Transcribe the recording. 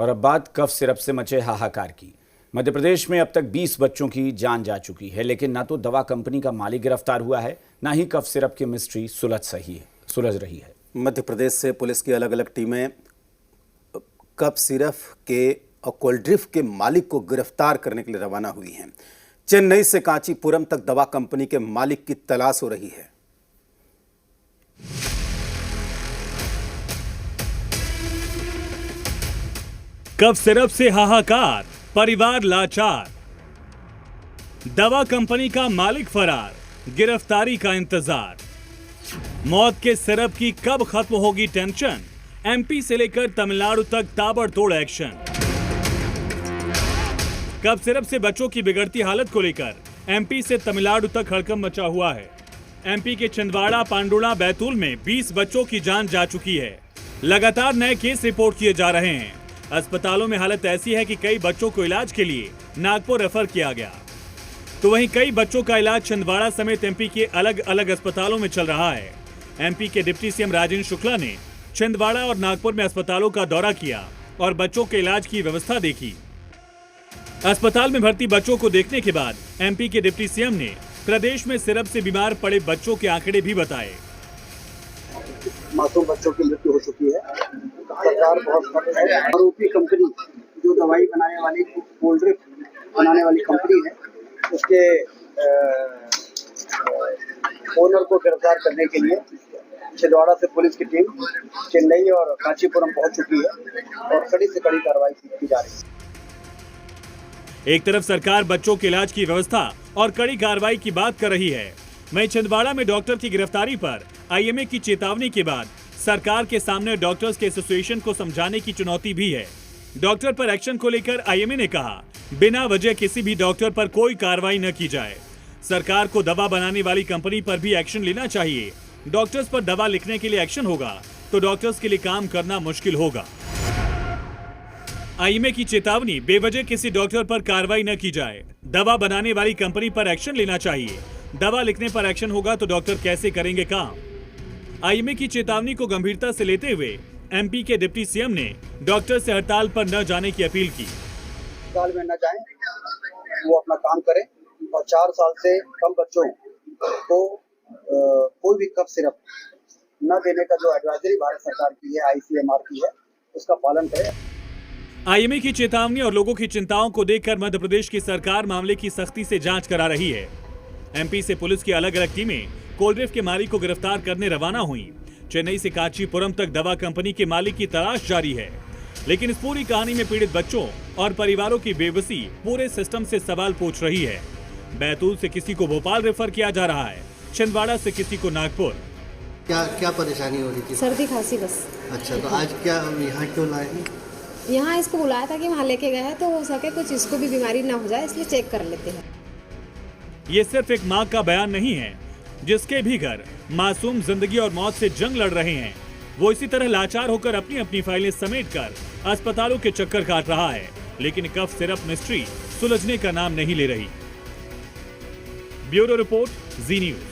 और अब बात कफ सिरप से मचे हाहाकार की। मध्य प्रदेश में अब तक 20 बच्चों की जान जा चुकी है, लेकिन ना तो दवा कंपनी का मालिक गिरफ्तार हुआ है, ना ही कफ सिरप की मिस्ट्री सुलझ रही है। मध्य प्रदेश से पुलिस की अलग अलग टीमें कफ सिरप के और कोल्ड ड्रिंक के मालिक को गिरफ्तार करने के लिए रवाना हुई हैं। चेन्नई से कांचीपुरम तक दवा कंपनी के मालिक की तलाश हो रही है। कफ सिरप से हाहाकार, परिवार लाचार। दवा कंपनी का मालिक फरार, गिरफ्तारी का इंतजार। मौत के सिरप की कब खत्म होगी टेंशन, एमपी से लेकर तमिलनाडु तक ताबड़तोड़ एक्शन। कफ सिरप से बच्चों की बिगड़ती हालत को लेकर एमपी से तमिलनाडु तक हड़कंप मचा हुआ है। एमपी के छिंदवाड़ा, पांडुड़ा, बैतूल में 20 बच्चों की जान जा चुकी है। लगातार नए केस रिपोर्ट किए जा रहे हैं। अस्पतालों में हालत ऐसी है कि कई बच्चों को इलाज के लिए नागपुर रेफर किया गया, तो वहीं कई बच्चों का इलाज छिंदवाड़ा समेत एमपी के अलग अलग अस्पतालों में चल रहा है। एमपी के डिप्टी सीएम राजेंद्र शुक्ला ने छिंदवाड़ा और नागपुर में अस्पतालों का दौरा किया और बच्चों के इलाज की व्यवस्था देखी। अस्पताल में भर्ती बच्चों को देखने के बाद एमपी के डिप्टी सीएम ने प्रदेश में सिरप से बीमार पड़े बच्चों के आंकड़े भी बताए। मासूम बच्चों की मृत्यु हो चुकी है। सरकार बहुत आरोपी कंपनी जो दवाई बनाने वाली कोल्ड ड्रिंक बनाने वाली कंपनी है, उसके ओनर को गिरफ्तार करने के लिए छिंदवाड़ा से पुलिस की टीम चेन्नई और कांचीपुरम पहुंच चुकी है और कड़ी से कड़ी कार्रवाई की जा रही है। एक तरफ सरकार बच्चों के इलाज की व्यवस्था और कड़ी कार्रवाई की बात कर रही है, वहीं छिंदवाड़ा में डॉक्टर की गिरफ्तारी पर आईएमए की चेतावनी के बाद सरकार के सामने डॉक्टर्स के एसोसिएशन को समझाने की चुनौती भी है। डॉक्टर पर एक्शन को लेकर आईएमए ने कहा, बिना वजह किसी भी डॉक्टर पर कोई कार्रवाई न की जाए। सरकार को दवा बनाने वाली कंपनी पर भी एक्शन लेना चाहिए। डॉक्टर्स पर दवा लिखने के लिए एक्शन होगा तो डॉक्टर्स के लिए काम करना मुश्किल होगा। आईएमए की चेतावनी, बेवजह किसी डॉक्टर पर कार्रवाई न की जाए। दवा बनाने वाली कंपनी पर एक्शन लेना चाहिए। दवा लिखने पर एक्शन होगा तो डॉक्टर कैसे करेंगे काम। आईएमए की चेतावनी को गंभीरता से लेते हुए एमपी के डिप्टी सीएम ने डॉक्टर से हड़ताल पर न जाने की अपील की। हड़ताल में न जाएं, वो अपना काम करें और 4 साल से कम बच्चों को कोई भी कफ सिरप न देने का जो एडवाइजरी भारत सरकार की है, आईसीएमआर की है, उसका पालन करें। आईएमए की चेतावनी और लोगों की चिंताओं को देखकर मध्य प्रदेश की सरकार मामले की सख्ती से जांच करा रही है। एमपी से पुलिस की अलग अलग टीमें कोल्ड ड्रिंक के मालिक को गिरफ्तार करने रवाना हुई। चेन्नई से कांचीपुरम तक दवा कंपनी के मालिक की तलाश जारी है, लेकिन इस पूरी कहानी में पीड़ित बच्चों और परिवारों की बेबसी पूरे सिस्टम से सवाल पूछ रही है। बैतूल से किसी को भोपाल रेफर किया जा रहा है, छिंदवाड़ा से किसी को नागपुर। क्या परेशानी हो रही थी? सर्दी खांसी बस। अच्छा, तो आज क्या यहाँ क्यों लाए हैं? यहाँ इसको बुलाया था कि वहाँ लेके गए हैं तो हो सके कुछ इसको भी बीमारी ना हो जाए, इसलिए चेक कर लेते हैं। ये सिर्फ एक माँ का बयान नहीं है, जिसके भी घर मासूम जिंदगी और मौत से जंग लड़ रहे हैं। वो इसी तरह लाचार होकर अपनी अपनी फाइलें समेटकर अस्पतालों के चक्कर काट रहा है, लेकिन कफ सिरप मिस्ट्री सुलझने का नाम नहीं ले रही। ब्यूरो रिपोर्ट, जी न्यूज।